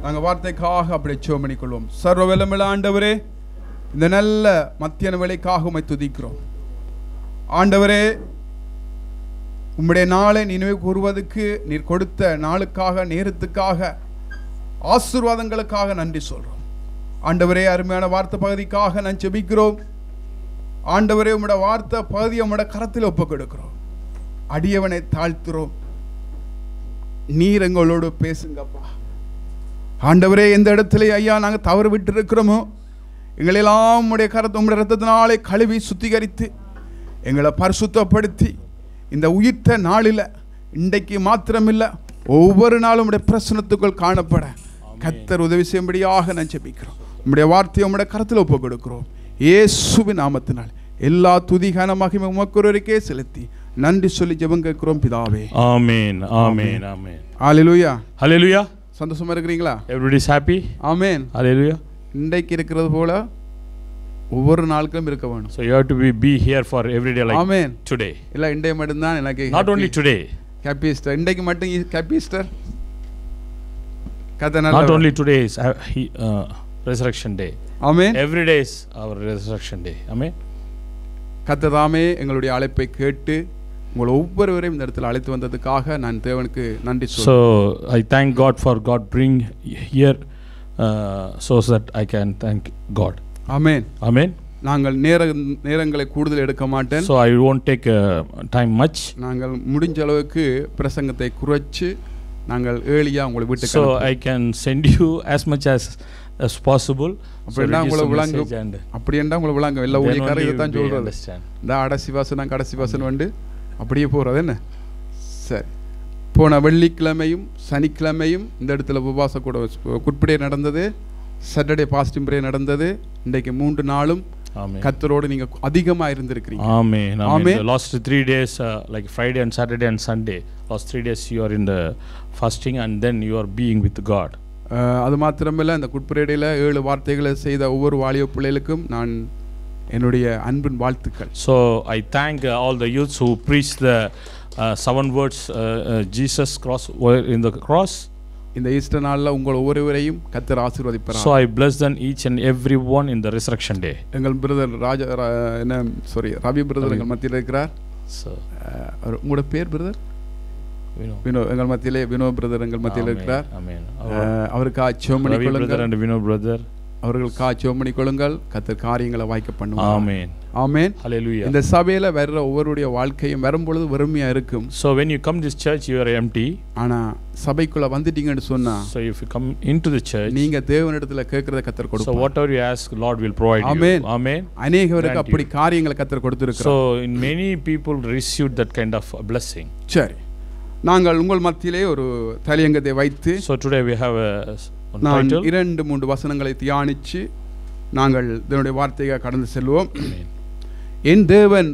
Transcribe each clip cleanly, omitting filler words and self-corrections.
நாங்கள் வார்த்தைக்காக அப்படி ஜெபம் பண்ணிக்கொள்வோம். சர்வ வல்லமையுள்ள ஆண்டவரே, இந்த நல்ல மத்தியான வேளைக்காக உம்மை துதிக்கிறோம். ஆண்டவரே, உம்முடைய நாளை நினைவு கூறுவதற்கு நீர் கொடுத்த நாளுக்காக, நேரத்துக்காக, ஆசீர்வாதங்களுக்காக நன்றி சொல்கிறோம். ஆண்டவரே, அருமையான வார்த்தை பகுதிக்காக நான் ஜெபிக்கிறோம். ஆண்டவரே, உம்முடைய வார்த்தை பகுதியை உம்முடைய கரத்தில் ஒப்புக் கொடுக்கிறோம். அடியவனை தாழ்த்துறோம். நீர் எங்களோடு பேசுங்கப்பா. ஆண்டவரே, எந்த இடத்துல ஐயா நாங்கள் தவறு விட்டு இருக்கிறோமோ எங்களெல்லாம் உம்முடைய கரத்தை உம்முடைய ரத்தத்தினாலே கழுவி சுத்திகரித்து எங்களை பரிசுத்தப்படுத்தி இந்த உயிர்த்த நாளில் இன்றைக்கு மாத்திரமில்லை, ஒவ்வொரு நாளும் உம்முடைய பிரசன்னத்துக்குள் காணப்பட கர்த்தர் உதவி செய்யும்படியாக நான் ஜெபிக்கிறோம். உம்முடைய வார்த்தையை உம்முடைய கரத்தில் ஒப்புக் கொடுக்கிறோம். இயேசுவின் நாமத்தினால் எல்லா துதி கன மகிமை உமக்கு ஒருவருக்கே செலுத்தி நன்றி சொல்லி ஜெபம் கேட்கிறோம் பிதாவே. ஆமென், ஆமென், ஆமென். ஹல்லேலூயா, ஹல்லேலூயா. சந்தோஷமா இருக்கிறீங்களா? Everybody is happy? Amen. Hallelujah. இன்றைக்கு இருக்கிறது போல ஒவ்வொரு நாளுக்கும் இருக்க வேணும். So you have to be here for every day like amen. today. இல்ல இன்றைய மட்டும் தான் எனக்கு Not only today. Happy Easter. இன்றைக்கு மட்டும் happy Easter. Not only today is resurrection day. Amen. Every day is our resurrection day. Amen. கர்த்தர் எங்களுடைய அழைப்பை கேட்டு உங்களை ஒவ்வொருவரையும் இந்த இடத்துல அழைத்து வந்ததுக்காக நான் தேவனுக்கு நன்றி சொல்றேன். So I thank God for God bring here so that I can thank God. Amen. Amen. நாங்கள் நேரங்களை கூடுதல் எடுக்க மாட்டேன். So I won't take time much. நாங்கள் முடிஞ்ச அளவுக்கு பிரசங்கத்தை குறைச்சு நாங்கள் ஏளியா உங்களை வீட்டுக்கு So I can send you as much as possible. அப்படின்னா உங்களை விளங்கு, அப்படின்னா உங்களை விளங்கும். எல்லா ஊழியக்காரரும் இதை தான் சொல்றது. இந்த கடைசி வாசம் கடைசி வாசன் வந்து அப்படியே போகிறது என்ன. சரி, போன வெள்ளிக்கிழமையும் சனிக்கிழமையும் இந்த இடத்துல உபவாச கூட குட்பிடே நடந்தது, சாட்டர்டே பாஸ்டிங் பிரே நடந்தது. இன்றைக்கு 3 நாளும் கர்த்தரோடு நீங்க அதிகமா இருந்திருக்கிறீங்க. ஆமென், ஆமென். The last 3 days like Friday and Saturday and Sunday, last 3 days you are in the fasting and then you are being with God. அது மாத்திரமல்ல, இந்த குட்பிரேடையில் 7 வார்த்தைகளை செய்த ஒவ்வொரு வாலிப பிள்ளைகளுக்கும் நான் என்னுடைய அன்பின் வாழ்த்துக்கள். So I thank all the youths who preach the 7 words Jesus cross in the cross. இந்த ஈஸ்டர் நாளில் உங்கள் ஒவ்வொருவரையும் கர்த்தர் ஆசீர்வதிப்பார். So I bless them each and every one in the resurrection day. எங்கள் பிரதர் ரவி பிரதர் எங்கள் மத்தியில் இருக்கிறார். உங்களோட பேர் பிரதர் வினோ. எங்கள் மத்தியிலே வினோ பிரதர் எங்கள் மத்தியில் இருக்கிறார். அவருக்கு ஜெபம் பண்ணிக்கொள்ளுங்கள். அவர்களுக்காக ஜெபம் பண்ணிக்கொள்ளுங்கள். கர்த்தர் காரியங்களை வாய்க்க பண்ணுவார். ஆமென், ஆமென். ஹல்லேலூயா. இந்த சபையில வர்ற ஒவ்வொருடைய வாழ்க்கையும் வரும்பொழுது வெறுமையா இருக்கும். So when you come this church you are empty. ஆனா சபைக்குள்ள வந்துட்டீங்கன்னு சொன்னா, so if you come into the church, நீங்க தேவனிடத்துல கேக்குறத கர்த்தர் கொடுப்பார். So whatever you ask Lord will provide you. Amen. Amen. அநேகருக்கு அப்படி காரியங்களை கர்த்தர் கொடுத்திருக்கிறார். So in many people received that kind of a blessing. சரி, நாங்கள் உங்கள் மத்தியிலே ஒரு தலையங்கத்தை வைத்து, so today we have a நான் 2-3 வசனங்களை தியானிச்சு நாங்கள் தேவனுடைய வார்த்தையை கடந்து செல்வோம். என் தேவன்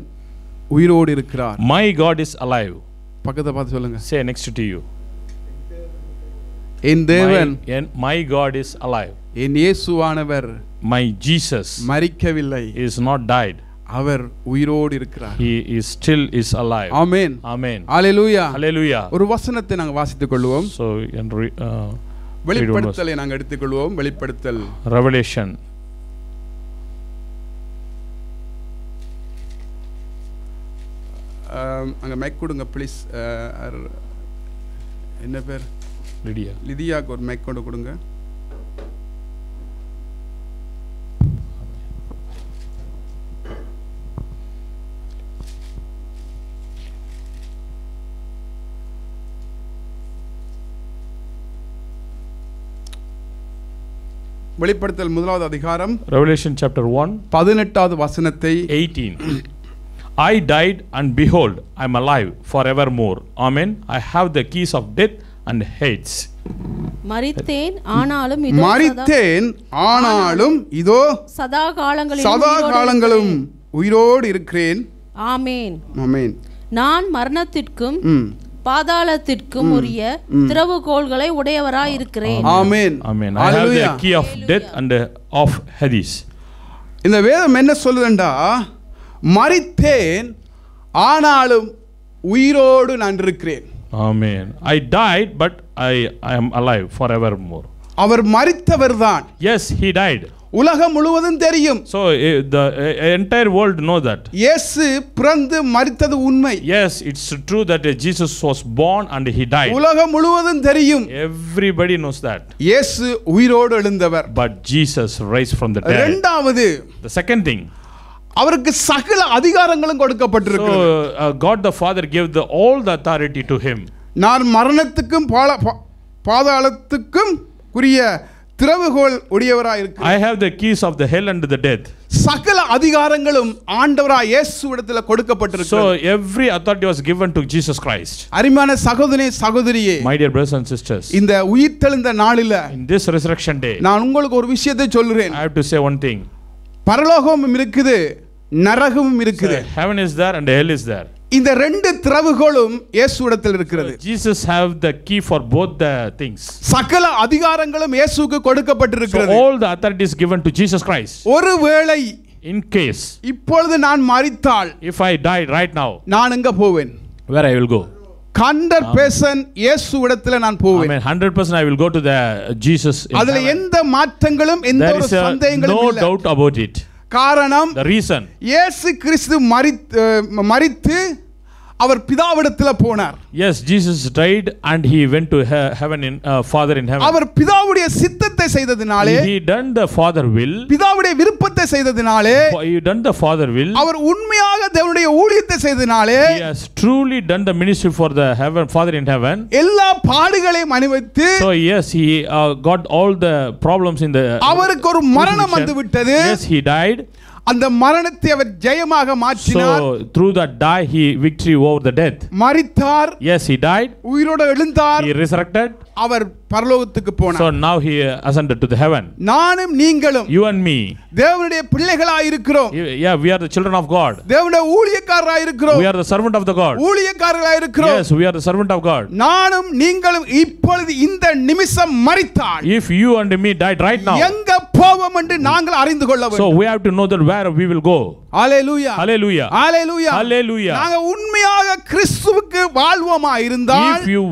உயிரோடு இருக்கிறார். My God is alive. பக்கத்தை பார்த்து சொல்லுங்க. Say next to you. என் தேவன், my God is alive. என் இயேசுவானவர், my Jesus மரிக்கவில்லை, is not died. அவர் உயிரோடு இருக்கிறார். He is still is alive. Amen. Amen. Hallelujah. Hallelujah. ஒரு வசனத்தை நாங்கள் வாசித்துக் கொள்வோம். So வெளிப்படுத்தலை நாங்கள் எடுத்துக்கொள்வோம். வெளிப்படுத்தல் Revelation. அங்கே மைக் கொடுங்க ப்ளீஸ். என்ன பேர்? லிதியாவுக்கு ஒரு மைக் கொண்டு கொடுங்க. வெளிப்படுத்தல் 1வது அதிகாரம், Revelation chapter 1 18வது வசனத்தை 18. I died and behold I am alive forevermore. Amen. I have the keys of death and Hades. மரித்தேன் ஆனாலும் இதோ சதா காலங்களும் உயிரோடு இருக்கிறேன். ஆமென், ஆமென். நான் மரணத்திற்கும் பாதாளத்திற்கும் உரிய திறவுகோல்களை உடையவராய் இருக்கிறேன். ஆமென், ஆமென். I have the key of death and of Hades. இந்த வேதம் என்ன சொல்லுதுண்டா, மரித்தேன் ஆனாலும் உயிரோடு நான் இருக்கிறேன். Amen. I died but I am alive forevermore. Our மரித்தவர்தான். Yes, he died. உலகம் முழுவதும் தெரியும். So the entire world know that. இயேசு பிறந்து மரித்தது உண்மை. Yes, it's true that Jesus was born and he died. உலகம் முழுவதும் தெரியும். Everybody knows that. இயேசு உயிரோடு எழுந்தவர். But Jesus raised from the dead. இரண்டாவது, The second thing, அவருக்கு சகல அதிகாரங்களும் கொடுக்கப்பட்டிருக்கிறது. so God the Father gave all the authority to him. நான் மரணத்துக்கும் பாதாளத்துக்கும் உரிய திறவுகோல் உடையவராய் இருக்கிறேன். I have the keys of the hell and the death. சகல அதிகாரங்களும் ஆண்டவராய் இயேசுவிடத்தில் கொடுக்கப்பட்டிருக்கிறது. So every authority was given to Jesus Christ. அருமையான சகோதரனே சகோதரியே, My dear brothers and sisters, இந்த உயிர்த்தெழுந்த நாளில in this resurrection day, நான் உங்களுக்கு ஒரு விஷயத்தை சொல்றேன். I have to say one thing. பரலோகமும் இருக்குது, நரகமும் இருக்குது. So, heaven is there and hell is there. இந்த ரெண்டு திறவுகோலும் இயேசுவிடத்தில் இருக்கிறது. Jesus have the key for both the things. சகல அதிகாரங்களும் இயேசுவுக்கு கொடுக்கப்பட்டிருக்கிறது. So all the authority is given to Jesus Christ. ஒருவேளை In case இப்பொழுது நான் மரித்தால், if I die right now, நான் எங்க போவேன்? where I will go? 100% இயேசுவிடத்தில் நான் I போவேன். mean 100% I will go to the Jesus in அதுல heaven. எந்த மாற்றங்களும் எந்த There ஒரு is சந்தேகங்களும் no இல்லை. doubt about it. காரணம், The reason, இயேசு கிறிஸ்து மரித்து அவர் பிதாவிடத்தில் போனார். yes, Jesus died and he went to heaven in Father in heaven. அவர் பிதாவுடைய சித்தத்தை செய்ததினாலே, He done the Father will. பிதாவுடைய விருப்பத்தை செய்ததினாலே, He done the Father will. அவர் உண்மையாக தேவனுடைய ஊழியத்தை செய்ததினாலே, He has truly done the ministry for the heaven Father in heaven. எல்லா பாடுகளையும் அனுபவித்து, So yes, he got all the problems in the. அவருக்கு ஒரு மரணம் வந்து விட்டது. Yes, he died. அந்த மரணத்தை அவர் ஜெயமாக மாற்றினார். So through that die he victory over the death. மரித்தார். Yes, he died. உயிரோடு எழுந்தார். He resurrected. அவர் பரலோகத்துக்கு போனார். So now he ascended to the heaven. நானும் நீங்களும் You and me. தேவனுடைய பிள்ளைகளாய் இருக்கிறோம். Yeah, we are the children of God. தேவனுடைய ஊழியக்காரராய் இருக்கிறோம். We are the servant of the God. ஊழியக்காரர்களாய் இருக்கிறோம். Yes, we are the servant of God. நானும் நீங்களும் இப்பொழுது இந்த நிமிஷம் மரித்தால், If you and me died right now, எங்க போவோம் என்று நாங்கள் அறிந்து கொள்ள so வேண்டும். we have to know that where we will go. Hallelujah, Hallelujah. Hallelujah, Hallelujah. நாங்க உண்மையாக கிறிஸ்துவுக்கு வாழ்வோமா இருந்தால், If you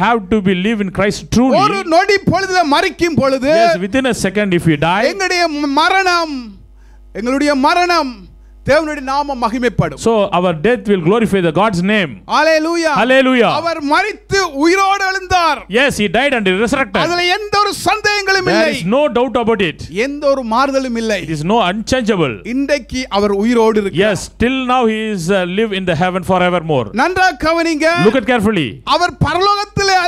have to believe in Christ truly, ஒரு நொடி பொழுதுல மரிக்கும் பொழுது, yes, within a second if you die, எங்களுடைய மரணம் தேவனுடைய நாமம் மகிமைப்படும். so our death will glorify the God's name. Hallelujah, Hallelujah. அவர் மரித்து உயிரோடு எழுந்தார். Yes, he died and he resurrected. அதுல எந்த ஒரு சந்தேகங்களும் There இல்லை. is no doubt about it. எந்த ஒரு மாறுதலும் இல்லை. It is no unchangeable. இன்றைக்கு அவர் உயிரோடு இருக்கிறார். Yes, till now he is live in the heaven forevermore. நன்றாக கவனிங்க. Look at carefully. அவர் பரலோகத்திலே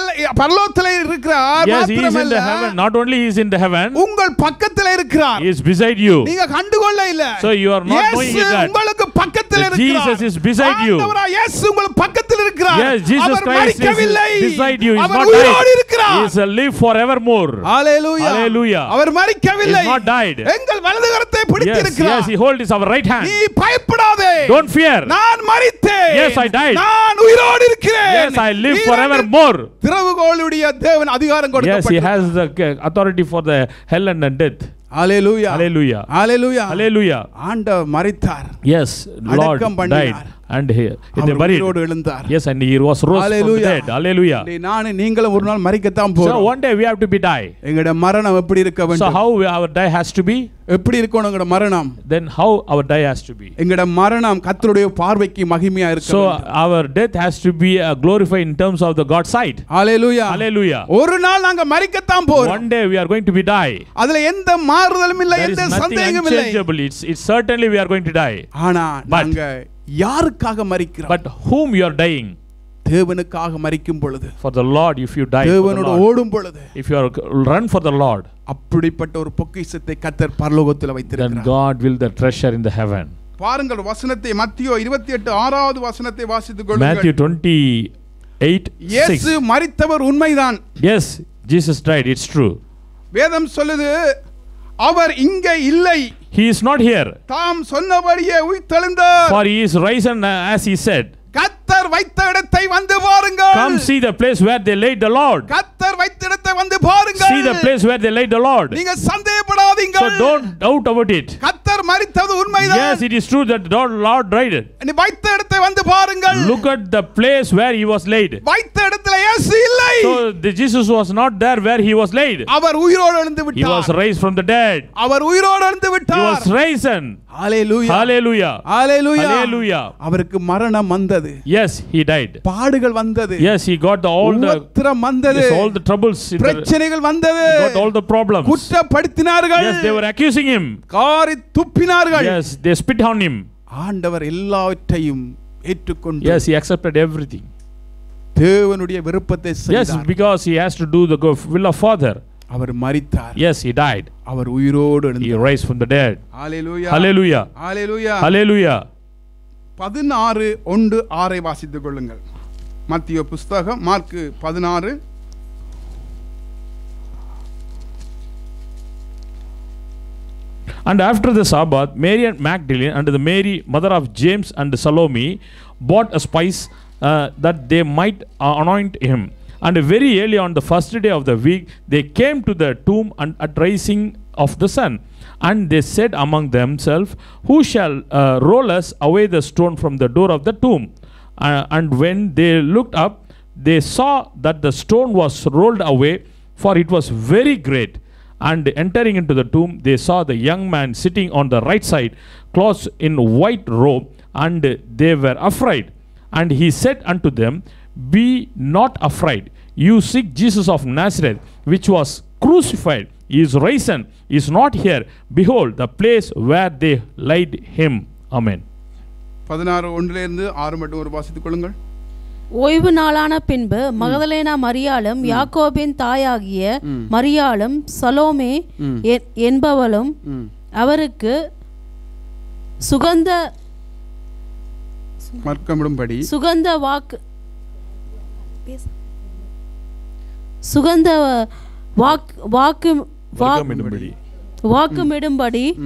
இருக்கிறார். Yes, he is in the heaven. Not only he is in the heaven, உங்கள் பக்கத்திலே இருக்கிறார். he is beside you. நீங்க கண்டுகொள்ள இல்ல. So you are not knowing that. உங்களுக்கு பக்கத்தில் இருக்கிறார். Jesus is beside you. ஆண்டவராகிய இயேசு உங்களுக்கு பக்கத்தில் இருக்கிறார். Yes, Jesus Christ is beside you. He is not உயிரோடு died. இருக்கிறார். He is alive forevermore. Hallelujah, Hallelujah. Our மரிக்கவில்லை. He is not died. எங்கள் வலது கரத்தை பிடித்து Yes, இருக்கிறார். yes, he holds his our right hand. நீ பயப்படாதே. Don't fear. நான் மரித்தேன். Yes, I died. நான் உயிரோடு இருக்கிறேன். Yes, I live forevermore. திறவுகோலுடைய தேவன் அதிகாரம் Yes, he கொடுக்கப்பட்டார். has the authority for the hell and the death. Hallelujah, Hallelujah. Hallelujah, Hallelujah. ஆண்டவர் மரித்தார். Yes, Lord அடக்கம் பண்ணினார். died and he our buried. உயிரோடு எழுந்தார். Yes, and he was rose from the Hallelujah. dead. Hallelujah. நான் நீங்களும் ஒரு நாள் மரிக்கத்தான் So போறோம். one day we have to be die. எங்கட மரணம் எப்படி இருக்க So வேண்டும்? how our die has to be? எப்படி இருக்கணும் எங்கட மரணம்? Then how our die has to be? எங்கட மரணம் கர்த்தருடைய பார்வைக்கு மகிமையா இருக்க So வேண்டும். our death has to be glorified in terms of the God's sight. Hallelujah, Hallelujah. ஒரு நாள் நாங்க மரிக்கத்தான் போறோம். One day we are going to be die. அதுல எந்த மாறுதலும் இல்லை, There is எந்த nothing சந்தேகமும் இல்லை. unchangeable. It's certainly we are going to die. ஆனா But- நாங்க யாருக்காக மரிக்கிறோம்? But whom you are dying? தேவனுக்காக மரிக்கும் பொழுது, For the Lord. If you die for the தேவனோடு Lord. ஓடும் பொழுது, If you are run for the Lord, அப்படிப்பட்ட ஒரு பொக்கிஷத்தை கர்த்தர் பரலோகத்தில் then வைத்திருக்கிறார். God will the treasure in the heaven. பாருங்கள் வசனத்தை, மத்தேயு 28 6வது வசனத்தை வாசித்துக் Matthew கொள்ளுங்கள். 28 இயேசு 6. மரித்தவர் உண்மைதான். Yes, Jesus died. It's true. வேதம் சொல்லுது, அவர் இங்கே இல்லை, He is not here. தாம் சொன்னபடியே உயிர்த்தெழுந்தார். For he is risen as he said. கர்த்தர் வைத்த இடத்தை வந்து பாருங்கள். Come see the place where they laid the Lord. கர்த்தர் வைத்த இடத்தை வந்து பாருங்கள். See the place where they laid the Lord. நீங்க சந்தேகப்படாதீங்க. So don't doubt about it. கர்த்தர் மரித்தது உண்மைதான். Yes, it is true that Lord died it. நீ வைத்த இடத்தை வந்து பாருங்கள். Look at the place where he was laid. வைத்த இடத்துல இயேசு இல்லை. So Jesus was not there where he was laid. அவர் உயிரோடு எழுந்து He விட்டார். was raised from the dead. அவர் உயிரோடு எழுந்து He விட்டார். was risen. Hallelujah. Hallelujah. Hallelujah. Hallelujah. அவருக்கு மரணம் வந்தது. Yes, he died. பாடுகள் வந்தது. Yes, he got all the உபத்திரம் வந்தது. yes, all the troubles. பிரச்சனைகள் வந்தது. He got all the problems. குற்றப்படுத்தினார்கள். Yes, they were accusing him. காரி துப்பினார்கள். Yes, they spit on him. ஆண்டவர் எல்லாவற்றையும் ஏற்றுக்கொண்டு Yes, he accepted everything. தேவனுடைய விருப்பத்தை Yes, செய்தார். because he has to do the will of Father. அவர் மரித்தார். Yes, he died. அவர் உயிரோடு He எழுந்தார். raised from the dead. Hallelujah. Hallelujah. Hallelujah. Hallelujah. 16:1-6 வாசித்துக் கொள்ளுங்கள். மத்தேயு புத்தகம் mark 16. And after the Sabbath, Mary and Magdalene and the Mary, mother of James and Salome, bought a spice that they might anoint him. And very early on the first day of the week, they came to the tomb and at rising of the sun. And they said among themselves, who shall roll us away the stone from the door of the tomb? And when they looked up, they saw that the stone was rolled away, for it was very great. And entering into the tomb, they saw the young man sitting on the right side, clothed in white robe, and they were afraid. And he said unto them, be not afraid. You seek Jesus of Nazareth, which was crucified. He is risen. He is not here. Behold, the place where they laid him. Amen. 16:1-6 மட்டும் ஒரு வாசித்துக் கொள்ளுங்கள். ஓய்வு நாளான பின்பு Magdalene மரியாளும் யாக்கோபின் தாயாகிய மரியாளும் சலோமே என்பவளும் அவருக்கு சுகந்த வாக்குமிடும்படி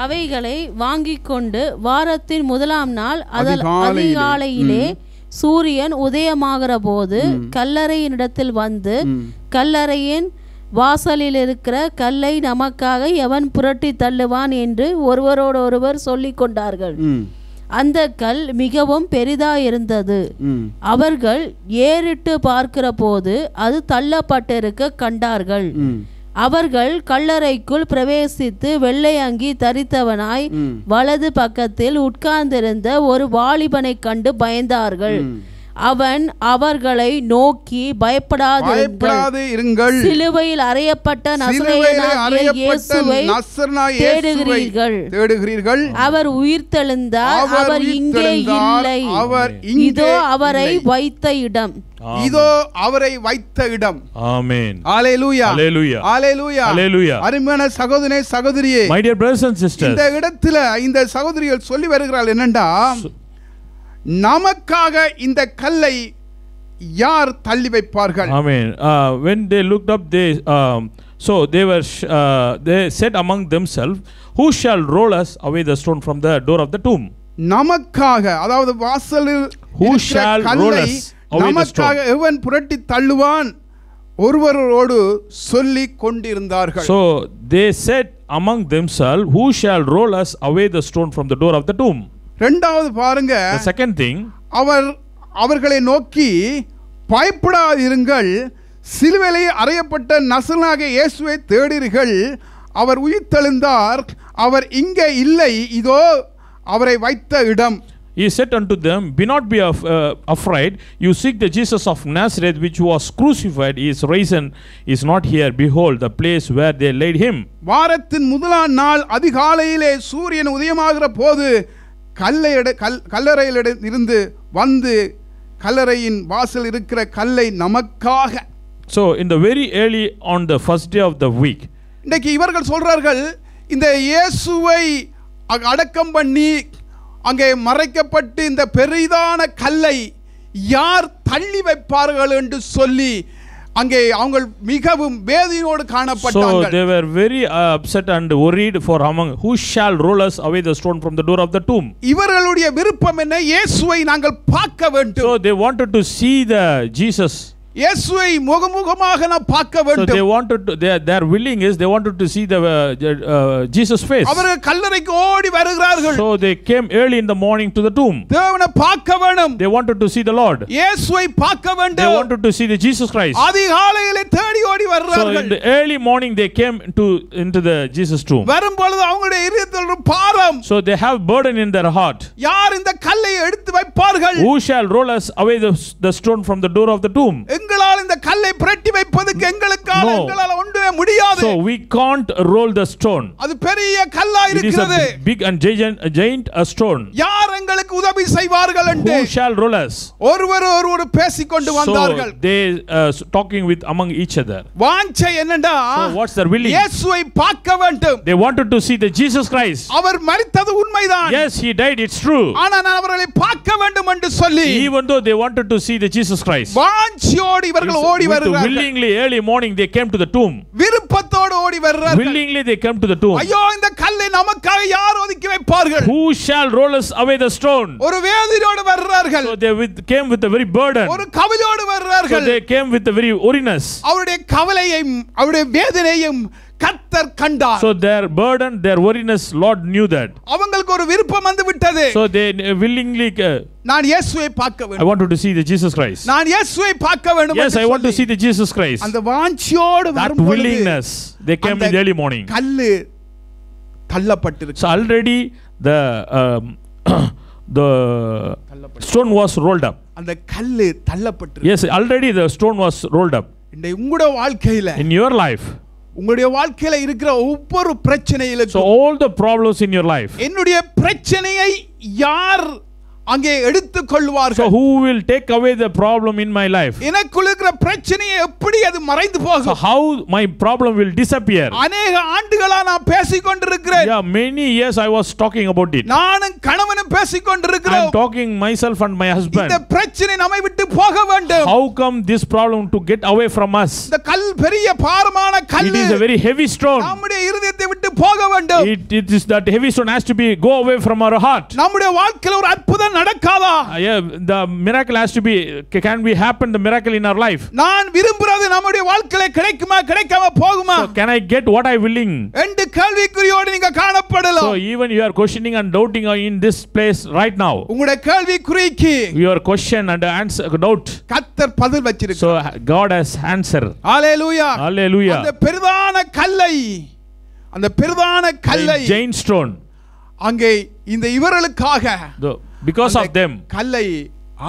அவைகளை வாங்கிக் கொண்டு வாரத்தின் முதலாம் நாள் அதிகாலையிலே சூரியன் உதயமாகிற போது கல்லறையினிடத்தில் வந்து கல்லறையின் வாசலில் இருக்கிற கல்லை நமக்காக எவன் புரட்டி தள்ளுவான் என்று ஒருவரோடொருவர் சொல்லிக் கொண்டார்கள். அந்த கல் மிகவும் பெரிதாயிருந்தது. அவர்கள் ஏறிட்டு பார்க்கிற போது அது தள்ளப்பட்டிருக்க கண்டார்கள். அவர்கள் கல்லறைக்குள் பிரவேசித்து வெள்ளை அங்கி தரித்தவனாய் வலது பக்கத்தில் உட்கார்ந்திருந்த ஒரு வாலிபனை கண்டு பயந்தார்கள். அவன் அவர்களை நோக்கி பயப்படாதிருங்கள், சிலுவையில் அறையப்பட்ட நசரேயனாகிய இயேசுவை தேடுகிறீர்கள். அவர் உயிர்த்தெழுந்தார், அவர் இங்கே இல்லை. இதோ அவரை வைத்த இடம். Amen. Hallelujah. Hallelujah. Hallelujah. Hallelujah. அருமையான சகோதரனே சகோதரியே, my dear brothers and sisters, இந்த இடத்துல இந்த சகோதரிகள் சொல்லி வருகிறார்கள் என்னண்டா, நமக்காக இந்த கல்லை யார் தள்ளி வைப்பார்கள்? Amen. When they looked up, they they said among themselves, who shall roll us away the stone from the door of the tomb? நமக்காக, அதாவது வாசலில் who shall roll us away the stone? நமக்காக எவன் புரட்டி தள்ளுவான் ஒருவரோடு சொல்லி கொண்டிருந்தார்கள். So they said among themselves, who shall roll us away the stone from the door of the tomb? இரண்டாவது பாருங்க, the second thing, அவர்களை நோக்கி பயப்படாதிருங்கள், சிலுவையில் அறையப்பட்ட நசரேயனாகிய இயேசுவை தேடுகிறீர்கள். அவர் உயிர்த்தெழுந்தார், அவர் இங்கே இல்லை, இதோ அவரை வைத்த இடம். He said unto them, be not be afraid. You seek the Jesus of Nazareth, which was crucified. He is risen. He is not here. Behold, the place where they laid him. வாரத்தின் முதலாம் நாள் அதிகாலையிலே சூரியன் உதயமாகிற போது கல்லறையில் இருந்து வந்து கல்லறையின் வாசல் இருக்கிற கல்லை நமக்காக. So in the very early on the first day of the week, இன்னைக்கு இவர்கள் சொல்றார்கள், இந்த இயேசுவை அடக்கம் பண்ணி அங்கே மறைக்கப்பட்டு இந்த பெரிதான கல்லை யார் தள்ளி வைப்பார்கள் என்று சொல்லி அங்கே அவங்க மிகவும் வேதனையோடு காணப்பட்டார்கள். So they were very upset and worried for among who shall roll us away the stone from the door of the tomb. இவர்களுடைய விருப்பம் என்ன? இயேசுவை நாங்கள் பார்க்க வேண்டும். So they wanted to see the Jesus. இயேசுவை முகமுகமாக நாம் பார்க்க So வேண்டும். they wanted to, their willing is they wanted to see the Jesus face. அவர்கள் கல்லறைக்கு ஓடி வருகிறார்கள். So they came early in the morning to the tomb. தேவனை பார்க்க வேண்டும். They wanted to see the Lord. இயேசுவை பார்க்க They வேண்டும். wanted to see the Jesus Christ. அதிகாலையிலே தேடி ஓடி So in வருகிறார்கள். the early morning they came into the Jesus tomb. வரும்பொழுது அவங்களுடைய இதயத்தில் ஒரு பாரம். So they have burden in their heart. யார் இந்த கல்லை எடுத்து வைப்பார்கள்? Who shall roll us away the stone from the door of the tomb? எங்களால் இந்த கல்லை புரட்டி வைப்பதற்கு எங்களுக்காக No. எங்களால் ஒன்றுமே முடியாது. So we can't roll the stone. அது பெரிய கல்லா It is இருக்கிறது. a big and giant a stone. யார் எங்களுக்கு உதவி செய்வார்கள் என்று Who shall roll us? ஒருவர் பேசிக்கொண்டு So வந்தார்கள். they talking with among each other. வாஞ்சை என்னடா? So what's their willing? இயேசுவை பார்க்க வேண்டும். They wanted to see the Jesus Christ. அவர் மரித்தது உண்மைதான். Yes, he died, it's true. ஆனால் நான் அவர்களை பார்க்க வேண்டும் என்று சொல்லி Even though they wanted to see the Jesus Christ, வாஞ்சியோடு இவர்கள் ஓடி வருகிறார்கள். willingly early morning they came to the tomb. விருப்பத்தோடு ஓடி வருகிறார்கள். Willingly they came to the tomb. ஐயோ இந்த கல்லை நமக்காக யார் ஒதுக்கி வைப்பார்கள்? Who shall roll us away the stone? ஒரு வேதனையோடு வருகிறார்கள். So they came with a very burden. ஒரு கவலையோடு So வருகிறார்கள். they came with a very weariness. அவருடைய கவலையையும் அவருடைய வேதனையையும் கர்த்தர் கண்டார். So their burden, their weariness, Lord knew that. அவங்களுக்கு ஒரு விருப்பம் வந்து விட்டது. So they willingly, நான் இயேசுவை பார்க்க I வேண்டும். wanted to see the Jesus Christ. நான் இயேசுவை பார்க்க வேண்டும். Yes, I want to see the Jesus Christ. அந்த வாஞ்சியோடு That வரும்பொழுது willingness, they came in the early morning. கல்லு தள்ளப்பட்டிருக்கு. So already the stone was rolled up. அந்த கல்லு தள்ளப்பட்டிருக்கு. Yes, already the stone was rolled up. இந்த உங்களுடைய வாழ்க்கையில In your life, உங்களுடைய வாழ்க்கையில இருக்கிற ஒவ்வொரு so பிரச்சனைகளுக்கும் all the problems in your life, என்னுடைய பிரச்சனையை யார் அங்கே எடுத்துக் கொள்வார்கள்? so who will take away the problem in my life? எனக்குள்ள இருக்கிற பிரச்சனையை எப்படி அது மறைந்து So போகும்? how my problem will disappear? அநேக ஆண்டுகளா நான் பேசிக் கொண்டிருக்கிறேன். Yeah, many years I was talking about it. நானும் கணவனும் பேசிக் I am கொண்டிருக்கிறோம். talking myself and my இந்த husband. பிரச்சனை நம்மை விட்டு போக வேண்டும். How come this problem to get away from us? இந்த கல் பெரிய பாரமான It கல்லு is a very heavy stone. நம்முடைய இருதயத்தை விட்டு போக வேண்டும். It is that heavy stone has to be go away from our heart. நம்முடைய வாழ்க்கையில ஒரு அற்புதம் நடக்காதா? Yeah, the miracle has to be, can be happen the miracle in our life. நான் விரும்புறது நம்முடைய வாழ்க்கையில கிடைக்குமா கிடைக்காம போகுமா So can I get what I willing? என்று கேள்விக்குறியோடு நீங்க So காணப்படலாம். even you are questioning and doubting in this place right now. உங்களுடைய கேள்விக்குறிக்கு Your question and answer doubt. கர்த்தர் பதில் வச்சிருக்கிறார். So God has answer. Hallelujah. Hallelujah. அந்த பெரிதான கல்லை The giant stone. அங்கே இந்த இவர்களுக்காக Because of them. கல்லை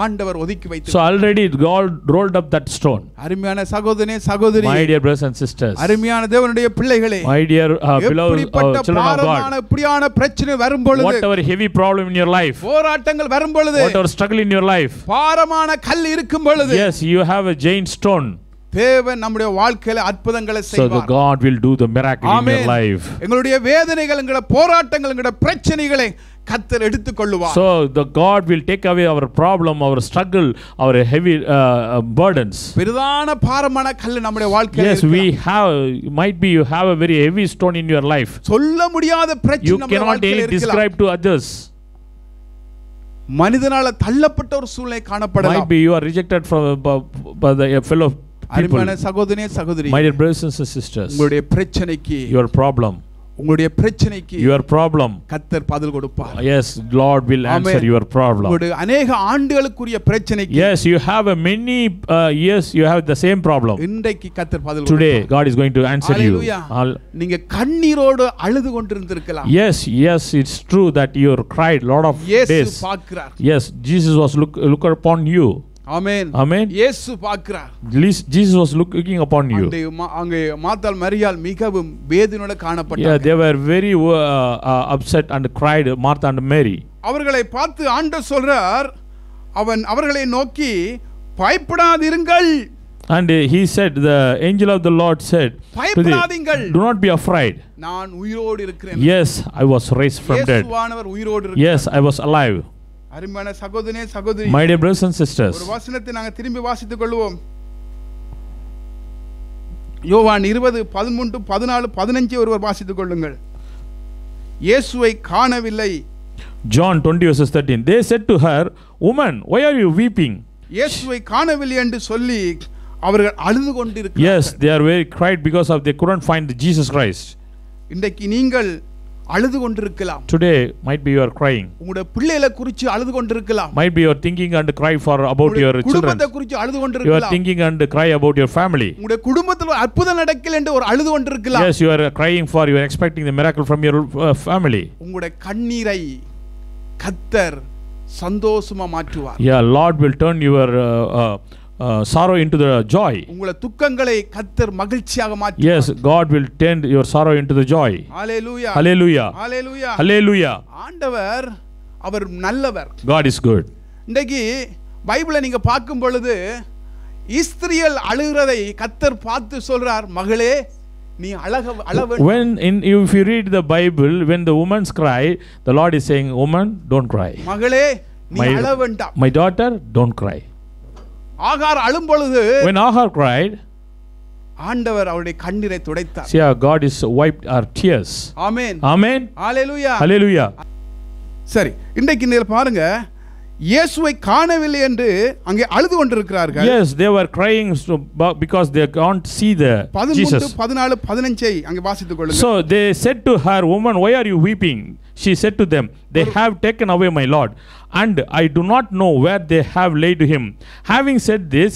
ஆண்டவர் ஒதுக்கி வைத்தார். So already God rolled up that stone. அருமையான சகோதரனே சகோதரி, My dear brothers and sisters, அருமையான தேவனுடைய பிள்ளைகளே, my dear beloved children of God, இப்படியான பிரச்சனை வரும்பொழுது, whatever heavy problem in your life, போராட்டங்கள் வரும்பொழுது, whatever struggle in your life, பாரமான கல் இருக்கும் பொழுது, yes, you have a giant stone. தேவன் நம்முடைய வாழ்க்கையில அற்புதங்களை So the செய்வார். God will do the miracle in your life. எங்களுடைய வேதனைகள், எங்களுடைய போராட்டங்கள், எங்களுடைய பிரச்சனைகளை கர்த்தர் எடுத்துக்கொள்வார். So the God will take away our problem, our struggle, our heavy burdens. பிரதான பாரமான கல் நம்முடைய வாழ்க்கையில Yes, we have, might be you have a very heavy stone in your life. சொல்ல முடியாத பிரச்சனை You நம்முடைய cannot வாழ்க்கையில இருக்கலாம். describe to others. மனிதனால தள்ளப்பட்ட ஒரு சூழ்நிலை காணப்படலாம். Might be you are rejected by the fellow people. அருமையான சகோதரனே சகோதரி, My dear brothers and sisters, உங்களுடைய பிரச்சனைக்கு, your problem, உங்களுடைய பிரச்சனைக்கு your problem, கர்த்தர் பதில் கொடுப்பார். yes, Lord will answer your problem. உங்களுடைய अनेक ஆண்டுகளுக்குரிய பிரச்சனைக்கு, Yes, you have a many years you have the same problem. இன்றைக்கு கர்த்தர் பதில் Today கொடுப்பார். God is going to answer you. நீங்க கண்ணீரோடு அழுது கொண்டிருந்திருக்கலாம். Yes, it's true that you cried lot of இயேசு days. பார்க்கிறார். Yes, Jesus was look upon you. Amen. Amen. இயேசு பார்க்கிறார். Jesus was looking upon you. அங்கே மாத்தாள் மரியாள் மிகவும் வேதனையோடு காணப்பட்டார்கள். Yeah, they were very upset and cried, Martha and Mary. அவர்களை பார்த்து ஆண்டவர் சொல்றார், அவர்களை நோக்கி பயப்படாதிருங்கள். And he said, the angel of the Lord said, பயப்படாதீங்கள், do not be afraid. நான் உயிரோடு இருக்கிறேன். Yes, I was raised from dead. இயேசுவானவர் உயிரோடு இருக்கிறார். Yes, I was alive. அருமையான சகோதரனே சகோதரி, My dear brothers and sisters, ஒரு வசனத்தை நாங்கள் திரும்பி வாசித்துக் கொள்வோம். யோவான் 20:13-14-15 ஒருவர் வாசித்துக் கொள்ளுங்கள். இயேசுவை காணவில்லை. John 20 verses 13. They said to her, Woman, why are you weeping? இயேசுவை காணவில்லை என்று சொல்லி அவர்கள் அழுது கொண்டிருக்கிறார்கள். Yes, they are very cried because of they couldn't find Jesus Christ. இன்றைக்கு நீங்கள் அழுது கொண்டிருக்கலாம். Today might be you are crying. உங்களுடைய பிள்ளைகளை குறித்து அழுது கொண்டிருக்கலாம். Might be you are thinking and cry for about your children. குடும்பத்தை குறித்து அழுது You are கொண்டிருக்கலாம். thinking and cry about your family. உங்களுடைய குடும்பத்தில் ஒரு அற்புதம் நடக்கல என்று ஒரு அழுது கொண்டிருக்கலாம். Yes, you are crying for, you are expecting the miracle from your family. உங்களுடைய கண்ணீரை கர்த்தர் சந்தோஷமா மாற்றுவார். Yeah, Lord will turn your sorrow into the joy. உங்களுடைய துக்கங்களை கர்த்தர் மகிழ்ச்சியாக மாற்றுவார். Yes, God will turn your sorrow into the joy. Hallelujah. Hallelujah. Hallelujah. Hallelujah. ஆண்டவர் அவர் நல்லவர். God is good. இன்றைக்கு பைபிளை நீங்க பார்க்கும் பொழுது இஸ்திரியல் அழுகிறதை கர்த்தர் பார்த்து சொல்றார், மகளே நீ அழ If you read the Bible, when the women cry, the Lord is saying, woman, don't cry. மகளே நீ அழ வேண்டாம். My daughter, don't cry. ஆகார் அழும் பொழுது When Agar cried, ஆண்டவர் அவருடைய கண்ணீரை துடைத்தார். see how God is wiped our tears. Amen. Amen. Hallelujah. Hallelujah. சரி, இன்றைக்கு நீங்க பாருங்க, இயேசுவை காணவில்லை என்று அங்கே அழுது கொண்டிருக்கிறார்கள். Yes, they were crying because they can't see the Jesus. 13, 14, 15 அங்கே வாசித்துக் கொள்ளுங்க. So they said to her, woman, why are you weeping? She said to them, they have taken away my Lord, and I do not know where they have laid him. Having said this,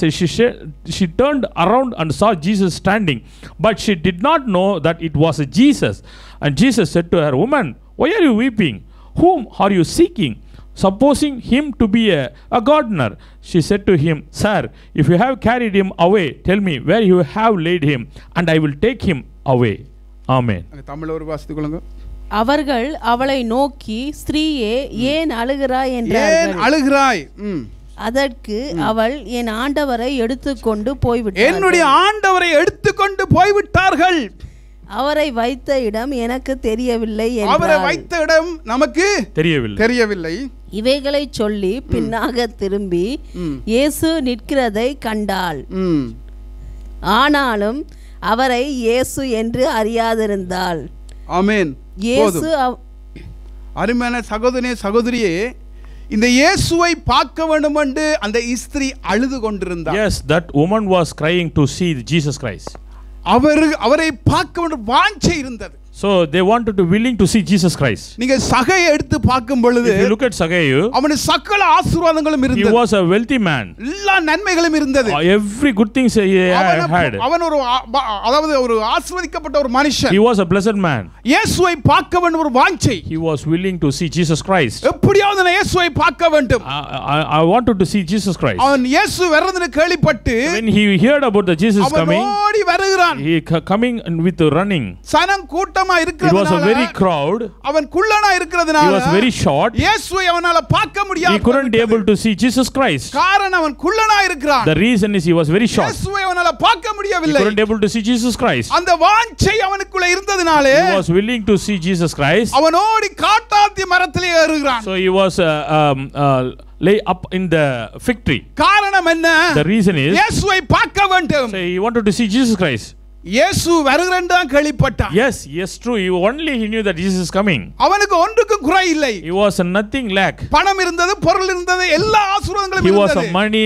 she turned around and saw Jesus standing, but she did not know that it was Jesus. And Jesus said to her, woman, why are you weeping? Whom are you seeking? Supposing him to be a gardener. She said to him, sir, if you have carried him away, tell me where you have laid him, and I will take him away. Amen. தமிழ்ல ஒரு வாசித்துக் கொள்ளுங்க. அவர்கள் அவளை நோக்கி, ஸ்திரீயே ஏன் அழுகிறாய் என்றார்கள். ஏன் அழுகிறாய்? அதற்கு அவள், என் ஆண்டவரை எடுத்துக்கொண்டு போய்விட்டார்கள். என்னுடைய ஆண்டவரை எடுத்துக்கொண்டு போய்விட்டார்கள். அவரை வைத்த இடம் எனக்கு தெரியவில்லை என்றார். அவரை வைத்த இடம் நமக்கு தெரியவில்லை. இவைகளை சொல்லி பின்னாக திரும்பி இயேசு நிற்கிறதை கண்டாள். ஆனாலும் அவரை இயேசு என்று அறியாதிருந்தாள். ஆமென். இயேசு அருமையான சகோதரனே சகோதரியே, இந்த இயேசுவை பார்க்க வேண்டும் என்று அந்த ஸ்திரீ அழுது கொண்டிருந்தார். Yes, that woman was crying to see Jesus Christ. அவரை பார்க்க வேண்டும் வாஞ்சை இருந்தது. So they wanted to willing to see Jesus Christ. நீங்க சகையை எடுத்து பார்க்கும் பொழுது, if you look at Sagayu, அவனுக்கு சகல ஆசீர்வாதங்களும் இருந்தது. he was a wealthy man. எல்லா நன்மைகளும் இருந்தது. Every good thing he had. அவன் ஒரு அதாவது ஒரு ஆசீர்வதிக்கப்பட்ட ஒரு மனுஷன். He was a blessed man. இயேசுவை பார்க்க வேண்டும் ஒரு வாஞ்சை. He was willing to see Jesus Christ. எப்படியாவது நான் இயேசுவை பார்க்க வேண்டும். I wanted to see Jesus Christ. அவன் இயேசு வரதுன்னு கேள்விப்பட்டு, when he heard about the Jesus coming, அவன் ஓடி வருகிறான். he coming with running. சனம் கூட்டமா இருக்கிறதுனால, it was a very crowd. அவன் குள்ளனா இருக்கிறதுனால, he was very short. இயேசுவை அவனால பார்க்க முடியாது. he couldn't be able to see Jesus Christ. காரணம் அவன் குள்ளனா இருக்கிறான். the reason is he was very short. இயேசுவை அவனால பார்க்க முடியவில்லை. he couldn't be able to see Jesus Christ. அந்த வாஞ்சை அவனுக்குள்ள இருந்ததனால, he was willing to see Jesus Christ. அவன் ஓடி காட்டாத்தி மரத்திலே ஏறுகிறான். so he was lay up in the fig tree. காரணம் என்ன? the reason is இயேசுவை பார்க்க வேண்டும். so he wanted to see Jesus Christ. இயேசு வருகிறான் கேள்விப்பட்டான். yes true, he knew that Jesus is coming. அவனுக்கு ஒன்றுக்கும் குறை இல்லை. he was nothing lack. பணம் இருந்தது, பொருள் இருந்தது, எல்லா ஆசீர்வாதங்களும் இருந்தது. he was money,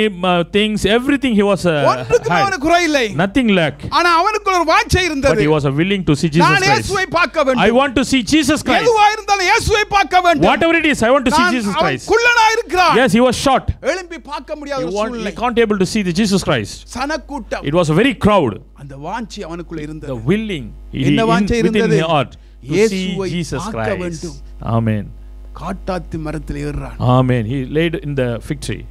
things, everything he was ஒன்றுக்கும் அவனுக்கு குறை இல்லை. nothing lack. ஆனா அவனுக்கு ஒரு வாஞ்சை இருந்தது. but he was willing to see Jesus Christ. நான் இயேசுவை பார்க்க வேண்டும். I want to see Jesus Christ. எதுவா இருந்தாலும் இயேசுவை பார்க்க வேண்டும். whatever it is, I want to see Jesus Christ. அவன் குள்ளனா இருக்கிறான். yes, he was short. எழும்பி பார்க்க முடியாத சூழ்நிலை. he can't able to see the Jesus Christ. சனக்கூட்டம். it was a very crowd. அந்த வாஞ்சை அவனுக்குள்ள இருந்தது. the willing என்ன வாஞ்சை இருந்தது? within his heart to see Jesus Christ. amen. காட்டாத்தி மரத்திலே ஏறுறான். amen. he laid in the fig tree.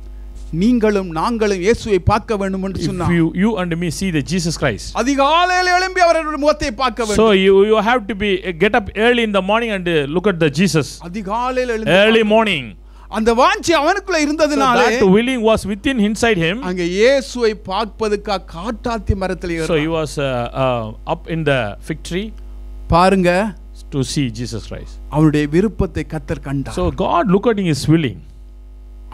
நீங்களும் நாங்களும் இயேசுவை பார்க்க வேண்டும் என்று சொன்னார். if you and me see the Jesus Christ, அதிகாலையில் எழும்பி அவருடைய முகத்தை பார்க்க வேண்டும். so you have to be get up early in the morning and look at the Jesus. அதிகாலையில் எழும்பி early morning. அந்த வாஞ்சை அவனுக்குள்ள இருந்ததனால, so that willing was within inside him. அங்க இயேசுவை பார்ப்பதற்காக காட்டாத்தி மரத்திலே ஏறினார். so he was up in the fig tree பாருங்க, to see Jesus Christ. அவருடைய விருப்பத்தை கர்த்தர் கண்டார். so God looked at his willing.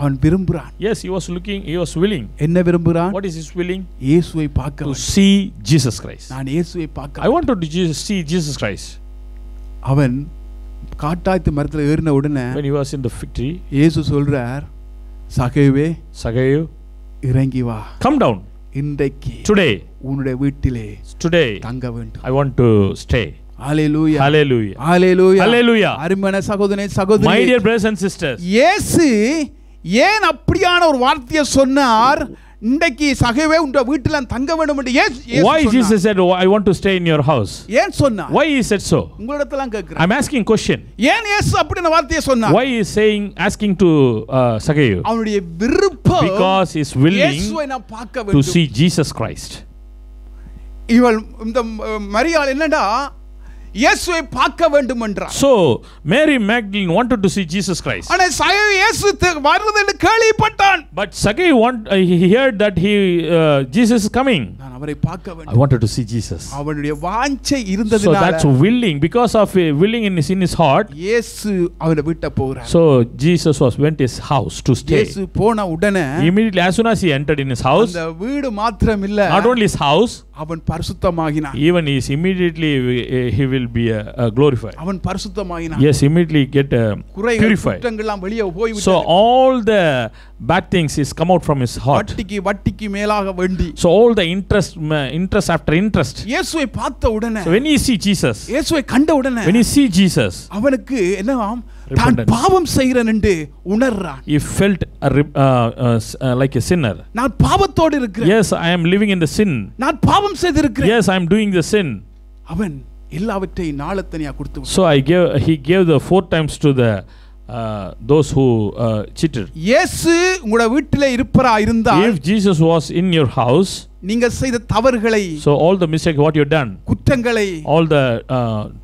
அவன் விரும்புறான். yes, he was willing. என்ன விரும்புறான்? what is his willing? இயேசுவை பார்க்க to see Jesus Christ. நான் இயேசுவை பார்க்க, I wanted to see Jesus Christ. அவன் காட்டாத்தி மரத்துல ஏறின உடனே, when he was in the fig tree, இயேசு சொல்றார், சகேவே Sagayu, இறங்கி வா. come down. இன்றைக்கு today, உன்னுடைய வீட்டிலே today, தங்க வேண்டும். I want to stay. Hallelujah, Hallelujah. Hallelujah, Hallelujah. அருமையான சகோதரனே My சகோதரி, dear brothers and sisters, இயேசு ஏன் அப்படியான ஒரு வார்த்தையை சொன்னார்? இன்றைக்கு சகவே உங்க வீட்டில தங்க வேண்டும் என்று இயேசு why சொன்னார். Jesus said, oh, I want to stay in your house? ஏன் சொன்னார்? Why he said so? உங்களிடத்தெல்லாம் கேக்குறேன். I'm asking question. ஏன் இயேசு அப்படின வார்த்தையை சொன்னார்? Why he is saying, asking to Zacchaeus? அவனுடைய விருப்பம் Because he is willing இயேசுவை நான் பார்க்க to வேண்டும். see Jesus Christ. இவள் இந்த மரியாள் என்னடா இயேசுவை பார்க்க வேண்டும் என்றார். So Mary Magdalene wanted to see Jesus Christ. ஆனா சகவே இயேசு வருவதென்னு கேள்விப்பட்டான். But Zacchaeus he heard that Jesus is coming. நான் அவரை பார்க்க I வேண்டும். wanted to see Jesus. அவனுடைய வாஞ்சை So இருந்ததனால that's willing, because of willing in his heart. இயேசு அவனை விட்டு போறார். So Jesus went his house to stay. இயேசு போன உடனே Immediately as soon as he entered in his house, அந்த வீடு மாத்திரம் இல்ல, not only his house, அவன் பரிசுத்தமாகினான். even he is immediately he will be glorified. அவன் பரிசுத்தமாகினான். Yes, immediately get குறைகள் purified. குற்றங்கள் எல்லாம் வெளியே போய் So விட்டது. all the bad things is come out from his heart. வட்டிக்கு மேலாக வேண்டி. So all the interest after interest. இயேசுவை பார்த்த உடனே, So when you see Jesus, இயேசுவை கண்ட உடனே, when you see Jesus, அவனுக்கு என்னவாம், தான் Repentance. பாவம் செய்கிறேன் என்று உணர்றான். he felt like a sinner. நான் பாவத்தோடு இருக்கிறேன். Yes, I am living in the sin. நான் பாவம் செய்திருக்கிறேன். Yes, I am doing the sin. அவன் எல்லாவற்றையும் நாளத்தனியா கொடுத்து So he gave the 4 times to the those who cheated. இயேசு உங்க வீட்டிலே இருப்பரா இருந்தா, If Jesus was in your house, நீங்க செய்த தவறுகளை, so all the mistake what you done, குற்றங்களை all the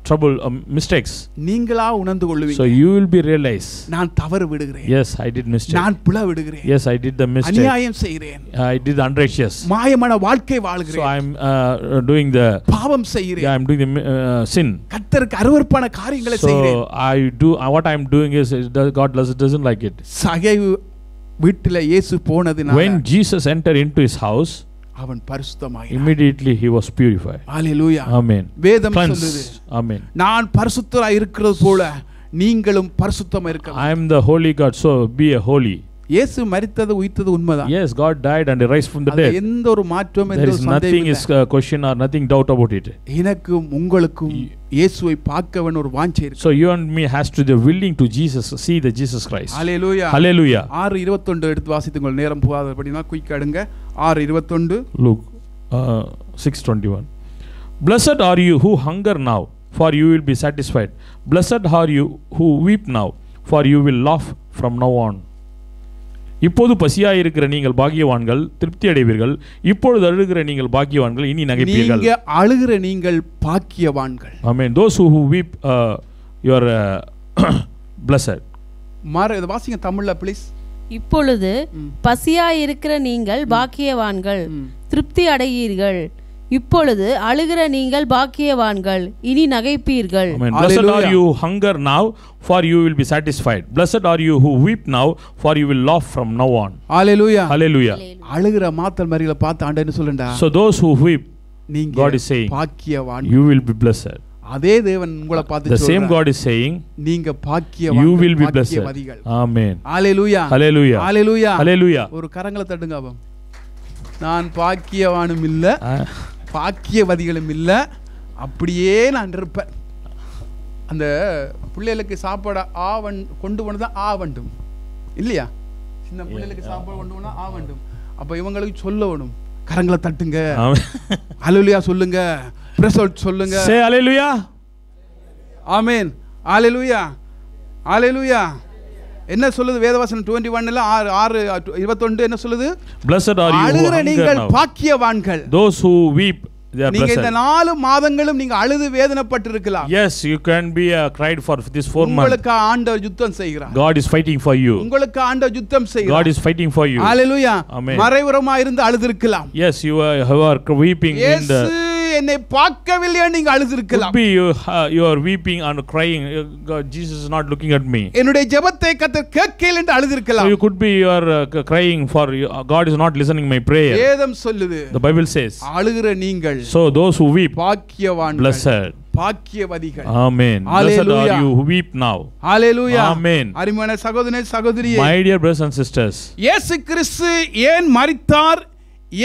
trouble mistakes, நீங்களா உணர்ந்து so கொள்வீங்க. you will be realize, நான் தவறு விடுகிறேன். yes, I did mistake. நான் பிழை விடுகிறேன். Yes, I did the mistake. அநியாயம் செய்கிறேன். I did unrighteous. மாயமான வாழ்க்கை So வாழ்கிறேன். I am doing the பாவம் செய்கிறேன். I am doing the sin. கர்த்தருக்கு அருவருப்பான காரியங்களை செய்கிறேன். So what I am doing is God doesn't like it. சகேயு வீட்டிலே இயேசு போனதினால When Jesus entered into his house, அவன் பரிசுத்தமாகினான். immediately he was purified. Hallelujah. Amen. வேதம் சொல்லுது, Cleansed. Amen. நான் பரிசுத்தராய் இருக்கிறது போல நீங்களும் பரிசுத்தமா இருக்க. I am the holy God, so be a holy. இயேசு மரித்தது உயிர்த்தது உண்மைதான். Yes, God died and he raised from the அதுல dead. எந்த ஒரு மாற்றமும் There எந்த is ஒரு nothing சந்தேகமும் is இல்லை. question or nothing doubt about it. எனக்கும் உங்களுக்கும் இயேசுவை பார்க்க வேண்டிய ஒரு வாஞ்சை இருக்கு. So you and me has to be willing to see the Jesus Christ. Hallelujah. Hallelujah. 6:21 எடுத்து வாசித்து உங்கள் நேரம் போகாதபடினா குயிக் எடுங்க. 6:21. Luke 6:21. Blessed are you who hunger now, for you will be satisfied. Blessed are you who weep now, for you will laugh from now on. இப்போது பசியாயிருக்கிற நீங்கள் பாக்கியவான்கள், திருப்தி அடைவீர்கள். இப்பொழுது அழுகிற நீங்கள் பாக்கியவான்கள், இனி நகைப்பீர்கள். நீங்க அழுகிற நீங்கள் பாக்கியவான்கள். Amen. Those who weep, you are blessed. இத வாசிங்க தமிழ்ல ப்ளீஸ். இப்பொழுது பசியாயிருக்கிற நீங்கள் பாக்கியவான்கள், திருப்தி அடையீர்கள். இப்பொழுது அழுகிற நீங்கள் பாக்கியவான்கள், இனி நகைப்பீர்கள். Amen. Blessed are you who hunger now, for you will be satisfied. Blessed are you who weep now, for you will laugh from now on. Hallelujah. Hallelujah. அழுகிற மாத்தல் மரியில பார்த்து ஆண்டவரே சொல்லுடா, So those who weep, நீங்க God is saying, பாக்கியவான். you will be blessed. அதே தேவன் உங்களை பார்த்து The same சொல்றார், God is saying, நீங்க பாக்கியவான்கள், you will be blessed. பாக்கியவதிகள். Amen. Hallelujah. Hallelujah. Hallelujah. Hallelujah. ஒரு கரங்களை தட்டுங்க அப்ப. நான் பாக்கியவானும் இல்ல, பாக்கியவதிகளும் இல்ல, அப்படியே நான் இருப்பேன். அந்த பிள்ளைகளுக்கு சாப்பாடு கொண்டு போனதான் ஆவண்டும் இல்லையா? சின்ன பிள்ளைகளுக்கு சாப்பாடு கொண்டு போனா ஆவண்டும். அப்ப இவங்களுக்கு சொல்லணும், கரங்களை தட்டுங்க, ஹalleluya சொல்லுங்க, பிரசோல் சொல்லுங்க. Say hallelujah. ஆமென். ஹalleluya. ஹalleluya. என்ன சொல்லுது வேதவசனம் 21ல 6:21 என்ன சொல்லுது? Blessed are you who அழுகிற hunger நீங்கள் now. பாக்கியவான்கள். Those who weep, they are நீங்க இந்த blessed. 4 மாதங்களும் நீங்க அழுது வேதனைப்பட்டிருக்கலாம். Yes, you can be cried for this 4 months. உங்களுக்கு ஆண்டவர் யுத்தம் செய்கிறார். God is fighting for you. உங்களுக்கு ஆண்டவர் யுத்தம் செய்கிறார். God is fighting for you. Hallelujah. Amen. மறைவுறமா இருந்து அழுதிருக்கலாம். Yes, you are weeping in the. இயேசு என்னை பார்க்கவில்லை நீங்க அழுதிருக்கலாம். Could be you are weeping and crying. God, Jesus is not looking at me. என்னுடைய ஜெபத்தை கர்த்தர் கேட்கல என்று அழுதிருக்கலாம். So you could be you are crying for God is not listening my prayer. வேதம் சொல்லுது, The Bible says, அழுகிற நீங்கள் so those who weep, பாக்கியவான்கள், blessed. பாக்கியவதிகள். Amen. Blessed are you who weep now. Hallelujah. Amen. அருமையான சகோதரனே சகோதரியே, My dear brothers and sisters, இயேசு கிறிஸ்து ஏன் மரித்தார்,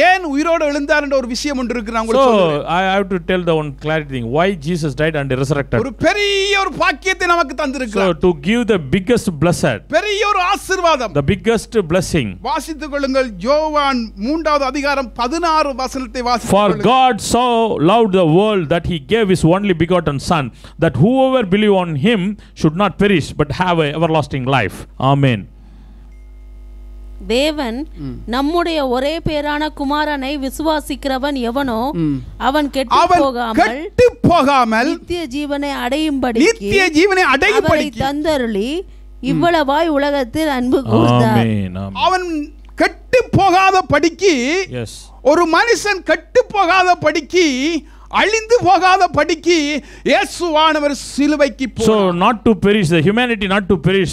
ஏன் உயிரோடு எழுந்தார் என்ற ஒரு விஷயம் ஒன்று இருக்கு, நான் உங்களுக்கு சொல்றேன். So I have to tell the one clarity thing, why Jesus died and resurrected. ஒரு பெரிய ஒரு பாக்கியத்தை நமக்கு தந்திருக்கிறார். So to give the biggest blessed, பெரிய ஒரு ஆசீர்வாதம், the biggest blessing. வாசித்துக் கொள்ளுங்கள். யோவான் 3வது அதிகாரம் 16 வசனத்தை வாசித்துக் For கொள்ளுங்கள். God so loved the world that he gave his only begotten son, that whoever believe on him should not perish but have a everlasting life. Amen. தேவன் நம்முடைய ஒரே பேரான குமாரனை விசுவாசிக்கிறவன் எவனோ அவன் கெட்டு போகாமல் நித்திய ஜீவனை அடையும்படி தந்தருளி இவ்வளவாய் உலகத்தில் அன்பு கூர்ந்தார். அவன் கெட்டு போகாத படிக்கு, ஒரு மனுஷன் கெட்டு போகாத படிக்கு, அழிந்து போகாத படிக்கு இயேசுவானவர் சிலுவைக்கு போனார். So not to perish, the humanity not to perish.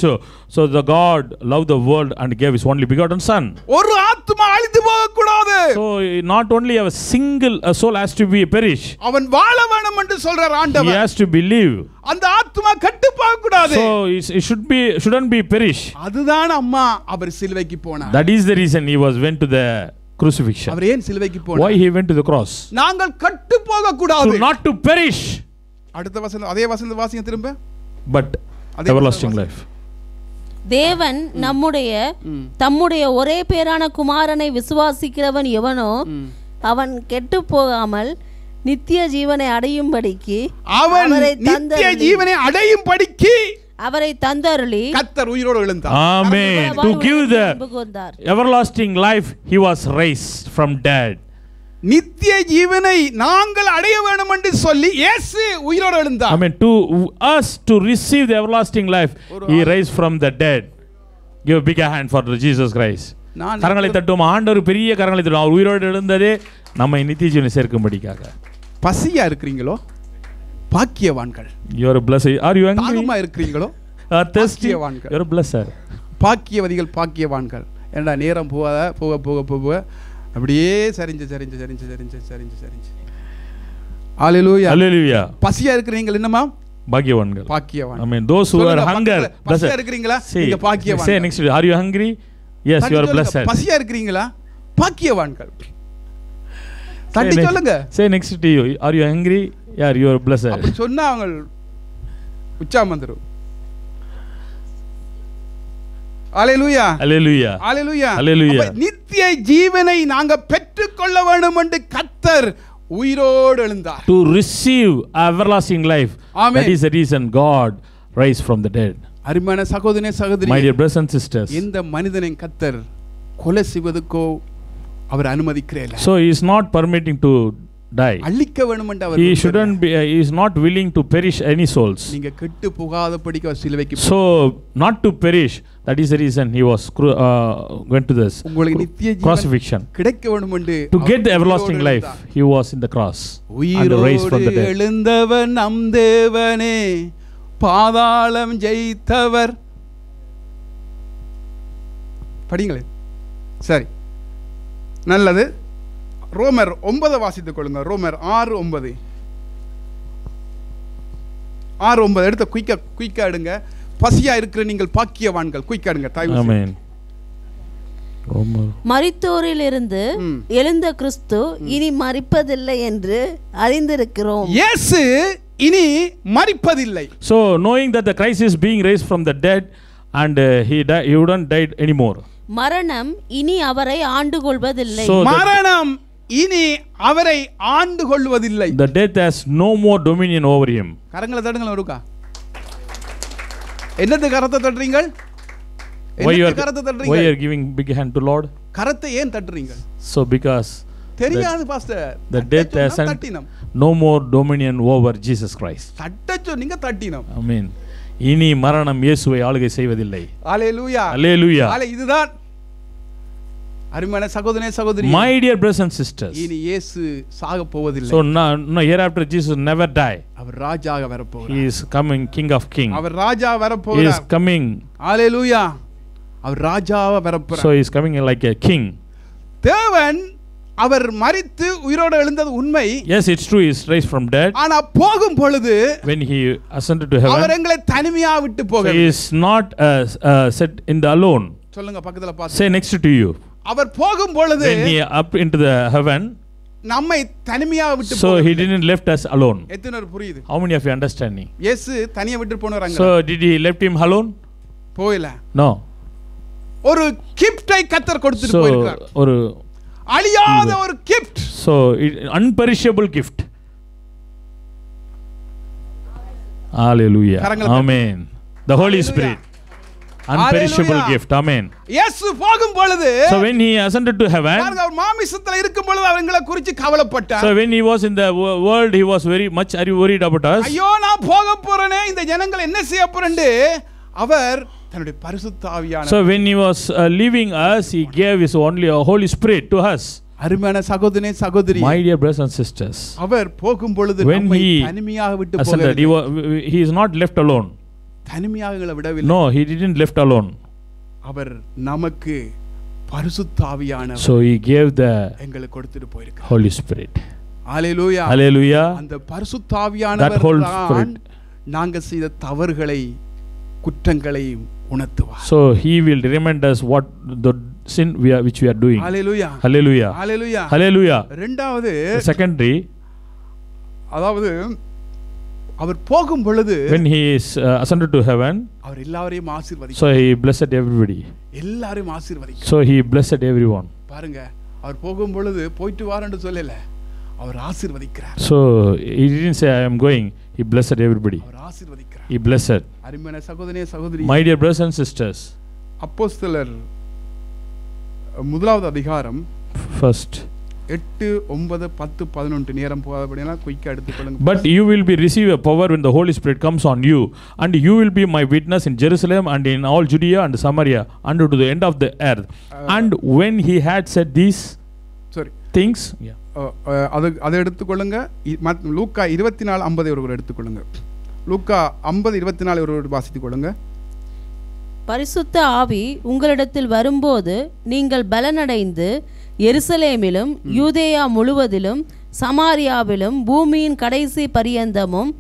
So the God loved the world and gave his only begotten son. ஒரு ஆத்மா அழிந்து போக கூடாது. So not only a single soul has to be perish. அவன் வாழ வேண்டும் என்று சொல்றார் ஆண்டவர். He has to believe. அந்த ஆத்மா கெட்டு போக கூடாது. So it shouldn't be perish. அதுதான் அம்மா அவர் சிலுவைக்கு போனார். That is the reason he went to the crucifixion. அவர் ஏன் சிலுவைக்கு போனார்? Why he went to the cross? நாங்கள் கெட்டு போக கூடாது. So not to perish. அடுத்த வசனம், அதே வசனத்தை வாசிங்க திரும்ப. But everlasting life. தேவன் தம்முடைய ஒரே பேரான குமாரனை விசுவாசிக்கிறவன் எவனோ அவன் கெட்டு போகாமல் நித்திய ஜீவனை அடையும்படிக்கு அவரை தந்தருளி கர்த்தர் உயிரோடு எழுந்தார். Amen. To give the everlasting life, he was raised from dead. நித்திய ஜீவனை நாங்கள் அடைய வேண்டும் என்று சொல்லி இயேசு உயிரோடு எழுந்தார். Amen. To us to receive the everlasting life, he raised from the dead. Give a big hand for Jesus Christ. கரங்களை தட்டுவோம். ஆண்டவர் பெரிய கரங்களை தட்டுவோம். அவர் உயிரோடு எழுந்ததே நம்மை நித்திய ஜீவனை சேர்க்கும்படிக்காக. பசியா இருக்கிறீங்களோ பாக்கியவான்கள். You are blessed. Are you hungry? தாகமா இருக்கிறீங்களோ பாக்கியவான்கள். You are blessed. பாக்கியவதிகள் பாக்கியவான்கள். ஏண்டா நேரம் போக அப்படியே சரிஞ்சு. ஹalleluya. Hallelujah. பசியா இருக்கிறீங்க என்னமா? பாக்கியவான்கள். பாக்கியவான். Amen. Those who are hunger, பசியா இருக்கிறீங்களா? நீங்க பாக்கியவான்கள். Say next to you, are you hungry? Yes, you are blessed. பசியா இருக்கிறீங்களா? பாக்கியவான்கள். தட்டி சொல்லுங்க. Say next to you, are you hungry? Yeah, you are blessed. அப்படி சொன்னா அவங்க உச்சாம் வந்துரும். ஹalleluya. Hallelujah. Hallelujah. Hallelujah. நித்திய ஜீவனை நாங்க பெற்றுக்கொள்ள வேண்டும் என்று கர்த்தர் உயிரோடு எழுந்தார். To receive everlasting life. Amen. That is the reason God raised from the dead. அருமையான சகோதரனே சகோதரி, my dear brothers and sisters, இந்த மனிதனை கர்த்தர் கொலை செய்வதற்கோ அவர் அனுமதிக்கிறேன். So he is not permitting to die. அழிக்க வேண்டும் என்று அவர் he shouldn't be he is not willing to perish any souls. நீங்க கெட்டு போகாதபடிக்கு அவர் சிலுவைக்கு so not to perish, that is the reason he was went to this உங்களுக்கு நித்திய ஜீவன் crucifixion கிடைக்க வேண்டும் என்று to get the everlasting life. He was in the cross and raised from the dead. எழுந்தவன் நம் தேவனே, பாதாளம் ஜெயித்தவர். படிங்களே. சரி, நல்லது. ரோமர் 9 வாசித்துக் கொள்ளுங்க. ரோமர் 6:9 எடுத்து குயிக்கா எடுங்க. பசியா இருக்கிற நீங்கள் பாக்கியவான்கள். குயிக்கா எடுங்க. ஆமென். மரித்தோரில் இருந்து எழுந்த கிறிஸ்து இனி மரிப்பதில்லை என்று அறிந்திருக்கிறோம். இயேசு இனி மரிப்பதில்லை. So knowing that the Christ is being raised from the dead and he wouldn't die anymore. மரணம் இனி அவரை ஆண்டு கொள்வதில்லை. மரணம் இனி அவரை ஆண்டு கொள்வதில்லை. The death has no more dominion over him. கரங்களை தட்டுங்க ஒருக்கா. என்னது கரத்தை தட்டுறீங்க? Why you are giving big hand to Lord? கரத்தை ஏன் தட்டுறீங்க? So because தெரியாது pastor. The death has no more dominion over Jesus Christ. தட்டச்சோ நீங்க தட்டினம். Amen. இனி மரணம் இயேசுவை ஆளுகை செய்வதில்லை. ஹalleluya. Hallelujah. இதுதான் அருமையான சகோதரனே சகோதரி. My dear brothers and sisters, இனி இயேசு சாக போவதில்லை. So no hereafter Jesus never die. அவர் ராஜாக வர போகிறார். He is coming, King of King. அவர் ராஜா வர போகிறார். He is coming. ஹalleluya. அவர் ராஜாவா வர போகிறார். So he is coming like a king. தேவன் அவர் மரித்து உயிரோடு எழுந்தது உண்மை. Yes, it's true, he is raised from dead. ஆனா போகும் பொழுது when he ascended to heaven, அவர் எங்களை தனிமையா விட்டு போகவில்லை. He is not set in the alone. சொல்லுங்க பக்கத்துல பாத்து. Say next to you. அவர் போகும் பொழுது when he up into the heaven, நம்மை தனிமையாக விட்டு so he didn't left us alone. எத்தனை பேர் புரியுது? How many of you understanding? இயேசு தனியா விட்டு போனாராங்க. So did he left him alone? போயில. No. ஒரு கிஃப்டை கர்த்தர் கொடுத்துட்டு So போயிருக்கார். ஒரு அழியாத ஒரு gift. So unperishable gift. Hallelujah. Amen. The Holy Spirit. Unperishable gift. Amen. இயேசு போகும் பொழுது, so when he ascended to heaven, அவர் மாமிசத்துல இருக்கும் பொழுது அவங்களை குறித்து கவலைப்பட்டார். so when he was in the world, he was very much worried about us. ஐயோ நான் போக போறேனே, இந்த ஜனங்கள் என்ன செய்ய போறேன்னு அவர் தன்னுடைய பரிசுத்த ஆவியான, so when he was leaving us, he gave his only Holy Spirit to us. அருமையான சகோதரனே சகோதரி, my dear brothers and sisters, அவர் போகும் பொழுது நம்மை தனிமையாக விட்டு போகவில்லை. he is not left alone. தனிமையாக விடவில்லை. No, he didn't left alone. அவர் நமக்கு பரிசுத்த ஆவியானவர், so he gave the எங்களுக்கு கொடுத்துட்டு போயிருக்கார். Holy Spirit. ஹalleluya. Hallelujah. அந்த பரிசுத்த ஆவியானவர் தான் நாங்க செய்த தவறுகளை குற்றங்களை உணர்த்துவார். so he will remind us what the sin which we are doing. Hallelujah. Hallelujah. Hallelujah. Hallelujah. இரண்டாவது, secondary, அதாவது அவர் போகும் பொழுது, when he is ascended to heaven, அவர் எல்லாரையும் ஆசீர்வதிக்கிறார். so he blessed everybody. எல்லாரையும் ஆசீர்வதிக்கிறார். so he blessed everyone. பாருங்க, அவர் போகும் பொழுது போயிட்டு வாரன்னு சொல்லல, அவர் ஆசீர்வதிக்கிறார். so he didn't say I am going, he blessed everybody. அவர் ஆசீர்வதிக்கிறார். he blessed. அருமையான சகோதரனே சகோதரி, my dear brothers and sisters, அப்போஸ்தலர் முதலாவது அதிகாரம் first 8 9 10 11 நேரம் போகாதபடினா குயிக்கா எடுத்துக்கொள்ளுங்க. but you will be receive a power when the Holy Spirit comes on you, and you will be my witness in Jerusalem and in all Judea and Samaria and to the end of the earth. and when he had said these things, அதை எடுத்துக்கொள்ளுங்க. லூக்கா 24:50 ஒருவர் எடுத்துக்கொள்ளுங்க. லூக்கா 50:24 ஒருவர் வாசித்துக் கொள்ளுங்க. பரிசுத்த ஆவி உங்களிடத்தில் வரும்போது நீங்கள் பலனடைந்து எருசலேமிலும் யூதேயா முழுவதிலும் சமாரியாவிலும் பூமியின் கடைசி பரியந்தமும்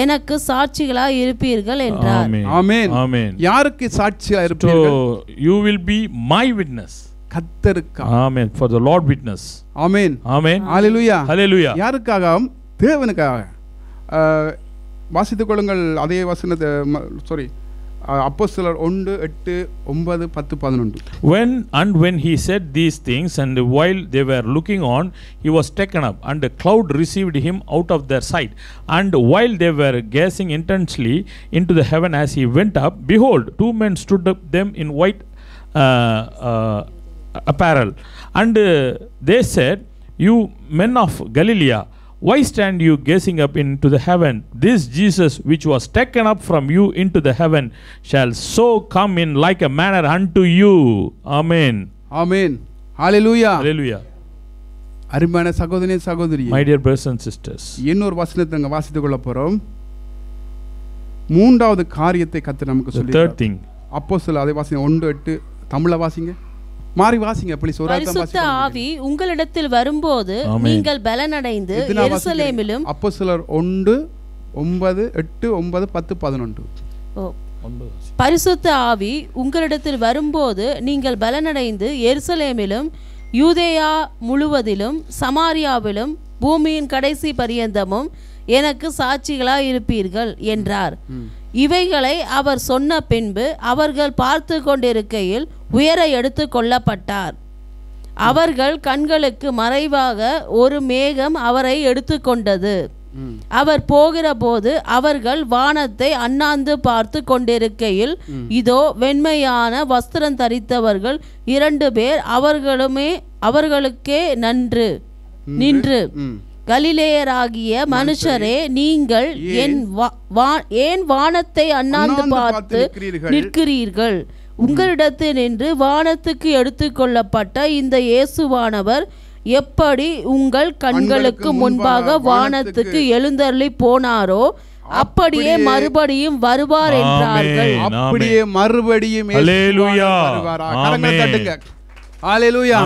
எனக்கு சாட்சிகளாய் இருப்பீர்கள் என்றார். ஆமென். ஆமென். யாருக்கு சாட்சியாக இருப்பீர்கள்? so you will be my witness. கர்த்தருக்கு. ஆமென். for the Lord witness. ஆமென். ஆமென். ஹalleluya. ஹalleluya. யாருக்காக? தேவனுக்காக. வாசித்துக் கொள்ளுங்கள் அதே வசனத்தை. அப்போஸ்தலர் 1 8 9 10 11. when he said these things, and while they were looking on, he was taken up, and a cloud received him out of their sight. and while they were gazing intensely into the heaven as he went up, behold, two men stood up them in white apparel, and they said, you men of Galilee, why stand you gazing up into the heaven? This Jesus which was taken up from you into the heaven shall so come in like a manner unto you. Amen. Amen. Hallelujah. Hallelujah. அருமையான சகோதரனே சகோதரி, my dear brothers and sisters, இன்னொரு வசனத்தை நாங்கள் வாசித்துக் கொள்ள போறோம். மூன்றாவது காரியத்தை கர்த்தர் நமக்கு சொல்லி, third thing, அப்போஸ்தலர் அதே வாசிங்க 1:8 தமிழ்ல வாசிங்க. மாறி வாசிங்க ப்ளீஸ். பரிசுத்த ஆவி உங்களிடத்தில் வரும்போது நீங்கள் பலனடைந்து எருசலேமிலும், அப்போஸ்தலர் 1 9 8 9 10 11. பரிசுத்த ஆவி உங்களிடத்தில் வரும்போது நீங்கள் பலனடைந்து எருசலேமிலும் யூதேயா முழுவதிலும் சமாரியாவிலும் பூமியின் கடைசி பரியந்தமும் எனக்கு சாட்சிகளாய் இருப்பீர்கள் என்றார். இவைகளை அவர் சொன்ன பின்பு அவர்கள் பார்த்து கொண்டிருக்கையில் உயர எடுத்து கொள்ளப்பட்டார். அவர்கள் கண்களுக்கு மறைவாக ஒரு மேகம் அவரை எடுத்துக்கொண்டது. அவர் போகிற போது அவர்கள் வானத்தை அண்ணாந்து பார்த்து கொண்டிருக்கையில் இதோ வெண்மையான வஸ்திரம் தரித்தவர்கள் 2 பேர் அவர்களுக்கே நின்று கலிலேயராகிய மனுஷரே, நீங்கள் ஏன் வானத்தை அண்ணாந்து பார்த்து நிற்கிறீர்கள்? உங்களிடத்தில் நின்று வானத்துக்கு எடுத்துக்கொள்ளப்பட்ட இந்த இயேசுவானவர் எப்படி உங்கள் கண்களுக்கு முன்பாக வானத்துக்கு எழுந்தருளி போனாரோ அப்படியே மறுபடியும் வருவார் என்றார்கள். அப்படியே மறுபடியும் வருவார். கரங்களை தட்டுங்க. ஹalleluya.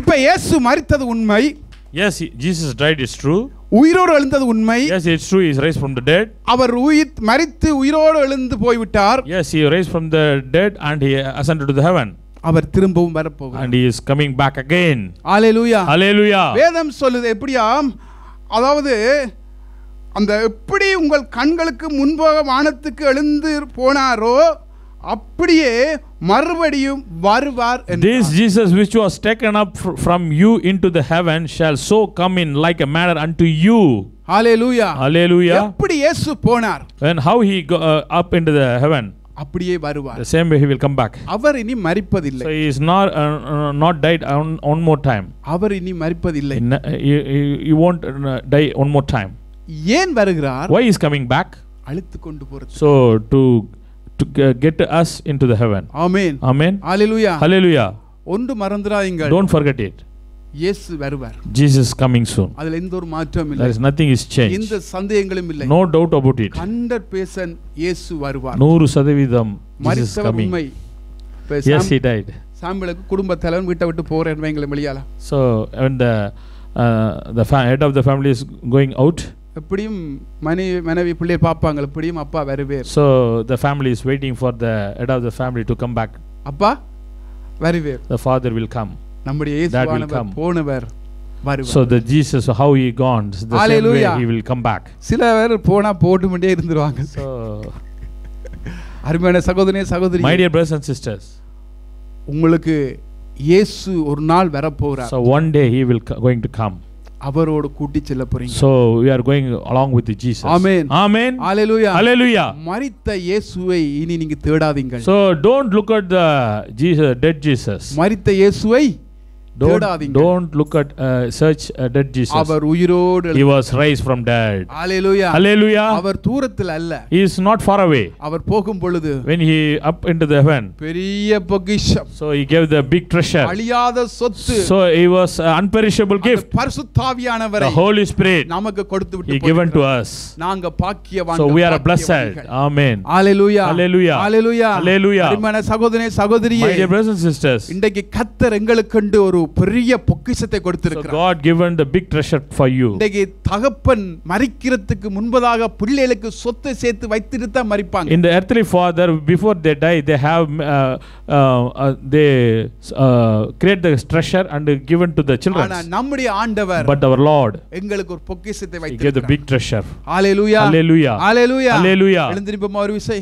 இப்ப இயேசு மரித்தது உண்மை. yes, Jesus died, is true. உயிரோடு எழுந்தது உண்மை. yes, it's true, he is raised from the dead. அவர் மரித்து உயிரோடு எழுந்து போய் விட்டார். yes, he raised from the dead and he ascended to the heaven. அவர் திரும்பவும் வரப்போகிறார். and he is coming back again. Hallelujah. Hallelujah. வேதம் சொல்லுது எப்படியாம், அதாவது அந்த எப்படி உங்கள் கண்களுக்கு முன்பாக வானத்துக்கு எழுந்து போனாரோ அப்படியே மறுபடியும் வருவார் This என்றார். Jesus which was taken up from you into the heaven shall so come in like a manner unto you. Hallelujah. Hallelujah. எப்படி இயேசு போனார், And how he go up into the heaven, அப்படியே வருவார். the same way he will come back. அவர் இனி மரிப்பதில்லை. So he is not died one more time. அவர் இனி மரிப்பதில்லை. He won't die one more time. ஏன் வருகிறார்? Why he is coming back? அழைத்து கொண்டு போறது. So to get us into the heaven. Amen. Amen. Hallelujah. Hallelujah. ஒன்று மறந்துடாதீங்கள், Don't forget it. இயேசு வருவார். Jesus is coming soon. அதுல எந்த ஒரு மாற்றமும் There இல்லை. is nothing is changed. இந்த சந்தேகங்களும் இல்லை. No doubt about it. 100% இயேசு வருவார். 100% Jesus is மரித்தவர் coming. உண்மை. இப்ப Yes, he died. சாம்பலுக்கு குடும்ப தலைவன் வீட்டை விட்டு போறேன் வைங்கள வெளியால. So when the head of the family is going out, எப்படியும் மனைவி பிள்ளையை பார்ப்பாங்க, எப்படியும் அப்பா வருவார். so the family is waiting for the head of the family to come back. அப்பா வருவார். The father will come. நம்முடைய Dad will இயேசுவானவர் come. போனவர் வருவார். So the Jesus, how he gone, the same way Hallelujah. he will come back. சில பேர் போனா போட்டுட்டே இருந்துருவாங்க. So அருமையான சகோதரனே சகோதரி, my dear brothers and sisters, உங்களுக்கு இயேசு ஒரு நாள் வரப்போகிறார். so one day he will going to come. அவரோடு கூட்டி செல்ல போறீங்க. So we are going along with Jesus. Amen. Amen. Hallelujah. Hallelujah. மரித்த இயேசுவை இனி நீங்க தேடாதீங்க. So don't look at the Jesus, dead Jesus. மரித்த இயேசுவை தேடாதீங்க. Don't look at search dead Jesus. அவர் உயிரோடு He was raised from dead. Hallelujah. Hallelujah. அவர் தூரத்தில் அல்ல. He is not far away. அவர் போகும் பொழுது When he up into the heaven, பெரிய பொக்கிஷம், so he gave the big treasure. அழியாத சொத்து, So he was unperishable gift. பரிசுத்தாவியானவரை The Holy Spirit நமக்கு கொடுத்து விட்டு he given to us. நாங்க பாக்கியவான்கள். So we are blessed. Amen. Hallelujah. Hallelujah. Hallelujah. Hallelujah. அருமையான சகோதரனே சகோதரியே, My dear brothers and sisters, இன்றைக்கு கர்த்தர் எங்களுக்கென்று ஒரு பெரிய பொக்கிஷத்தை so கொடுத்திருக்கிறார். God given the big treasure for you. இன்றைக்கு தகப்பன் மரிக்கிறதுக்கு முன்பதாக பிள்ளைகளுக்கு சொத்தை சேர்த்து வைத்துட்டு தான் மரிப்பாங்க. In the earthly father, before they die, they have they create the treasure and given to the children. ஆனா நம்முடைய ஆண்டவர், But our Lord, எங்களுக்கு ஒரு பொக்கிஷத்தை he gave the வைத்திருக்கிறார். big treasure. ஹalleluya. Hallelujah. ஹalleluya. Hallelujah. எழுந்திருப்போமா ஒரு விசை.